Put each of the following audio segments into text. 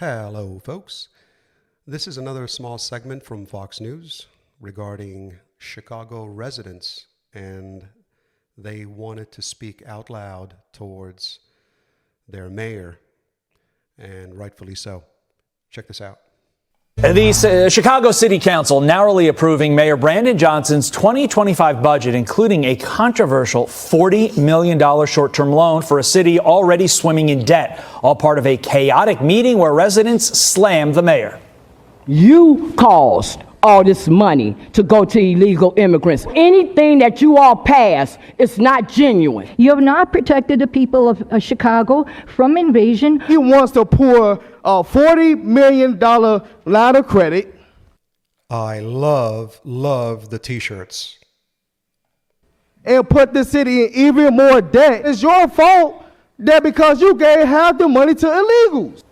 Hello, folks. This is another small segment from Fox News regarding Chicago residents, and they wanted to speak out loud towards their mayor, and rightfully so. Check this out. The Chicago City Council narrowly approving Mayor Brandon Johnson's 2025 budget, including a controversial $40 million short-term loan for a city already swimming in debt, all part of a chaotic meeting where residents slammed the mayor. You caused all this money to go to illegal immigrants. Anything that you all pass is not genuine. You have not protected the people of Chicago from invasion. He wants to pour a $40 million line of credit. I love the t-shirts. And put the city in even more debt. It's your fault that because you gave half the money to illegals.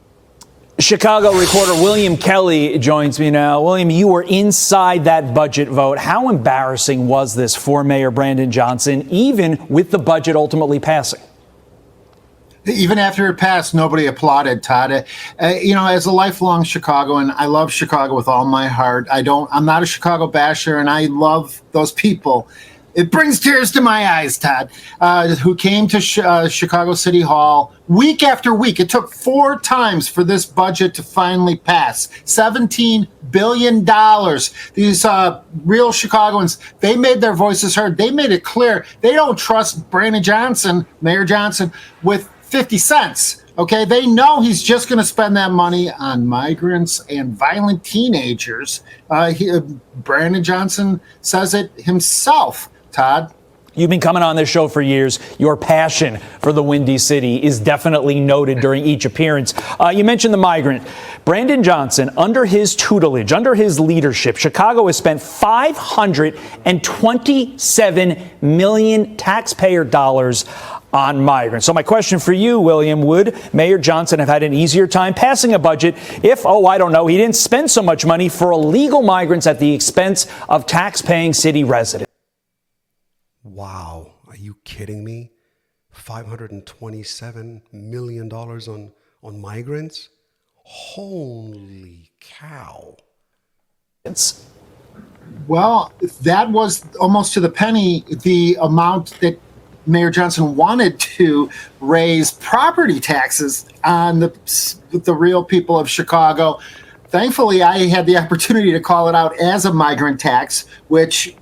Chicago reporter William Kelly joins me now. William, you were inside that budget vote. How embarrassing was this for Mayor Brandon Johnson, even with the budget ultimately passing? Even after it passed, nobody applauded, Todd. As a lifelong Chicagoan, I love Chicago with all my heart. I'm not a Chicago basher, and I love those people. It brings tears to my eyes, Todd, who came to Chicago City Hall week after week. It took 4 times for this budget to finally pass. $17 billion. These real Chicagoans, they made their voices heard. They made it clear they don't trust Brandon Johnson, Mayor Johnson, with 50 cents. Okay, they know he's just going to spend that money on migrants and violent teenagers. Brandon Johnson says it himself. Todd? You've been coming on this show for years. Your passion for the Windy City is definitely noted during each appearance. You mentioned the migrant. Brandon Johnson, under his tutelage, under his leadership, Chicago has spent $527 million taxpayer dollars on migrants. So my question for you, William, would Mayor Johnson have had an easier time passing a budget if, he didn't spend so much money for illegal migrants at the expense of tax-paying city residents? Wow, are you kidding me? $527 million on migrants? Holy cow. Well, that was almost to the penny the amount that Mayor Johnson wanted to raise property taxes on the real people of Chicago. Thankfully, I had the opportunity to call it out as a migrant tax, which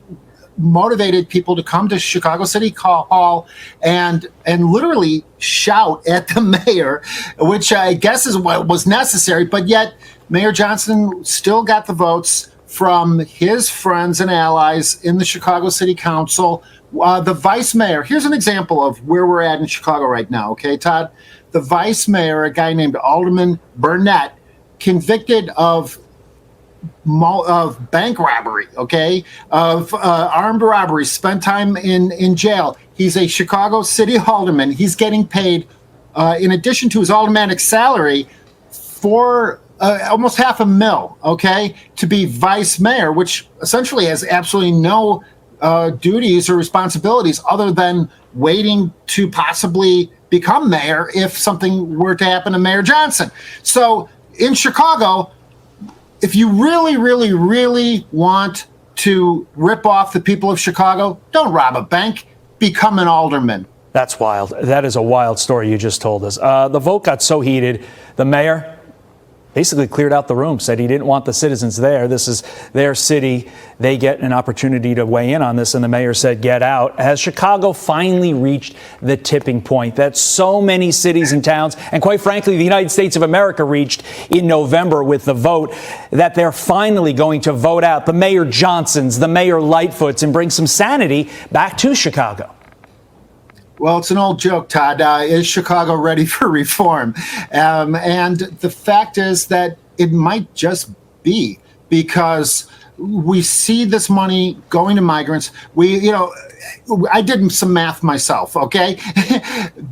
motivated people to come to Chicago City Hall and literally shout at the mayor, which I guess is what was necessary. But yet Mayor Johnson still got the votes from his friends and allies in the Chicago City Council. The vice mayor, here's an example of where we're at in Chicago right now. Okay, Todd, the vice mayor, a guy named Alderman Burnett, convicted of bank robbery, of armed robbery, spent time in jail. He's a Chicago City alderman. He's getting paid, in addition to his aldermanic salary, for almost $500,000, to be vice mayor, which essentially has absolutely no duties or responsibilities other than waiting to possibly become mayor if something were to happen to Mayor Johnson. So in Chicago, if you really, really, really want to rip off the people of Chicago, don't rob a bank, become an alderman. That's wild. That is a wild story you just told us. The vote got so heated, the mayor basically cleared out the room, said he didn't want the citizens there. This is their city. They get an opportunity to weigh in on this, and the mayor said, get out. Has Chicago finally reached the tipping point that so many cities and towns, and quite frankly, the United States of America reached in November with the vote, that they're finally going to vote out the Mayor Johnsons, the Mayor Lightfoots, and bring some sanity back to Chicago? Well, it's an old joke, Todd. Is Chicago ready for reform? And the fact is that it might just be, because we see this money going to migrants. I did some math myself, okay?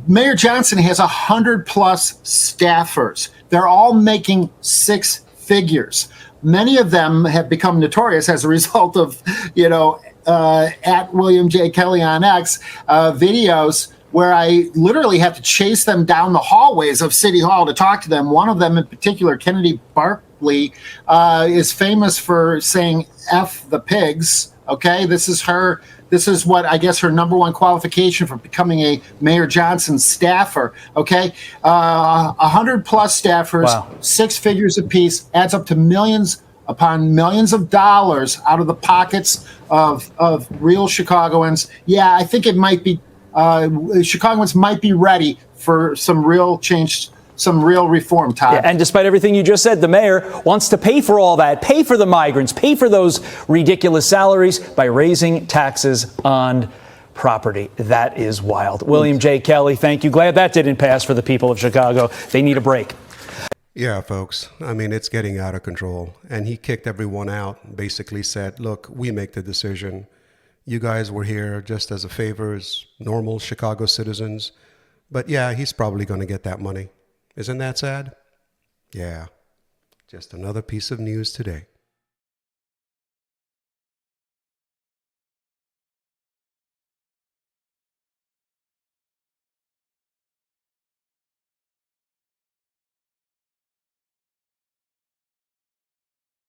Mayor Johnson has 100+ staffers. They're all making 6 figures. Many of them have become notorious as a result of, at William J. Kelly on X videos where I literally have to chase them down the hallways of City Hall to talk to them. One of them in particular, Kennedy Barkley, is famous for saying F the pigs. Okay, this is what I guess her number one qualification for becoming a Mayor Johnson staffer. Okay, 100 plus staffers, Wow. 6 figures apiece, adds up to millions upon millions of dollars out of the pockets of real Chicagoans. Yeah, I think it might be Chicagoans might be ready for some real change, some real reform, Todd. Yeah, and despite everything you just said, the mayor wants to pay for all that, pay for the migrants, pay for those ridiculous salaries by raising taxes on property. That is wild. William J. Kelly, thank you. Glad that didn't pass for the people of Chicago. They need a break. Yeah, folks. I mean, it's getting out of control. And he kicked everyone out, basically said, look, we make the decision. You guys were here just as a favor as normal Chicago citizens. But yeah, he's probably going to get that money. Isn't that sad? Yeah. Just another piece of news today.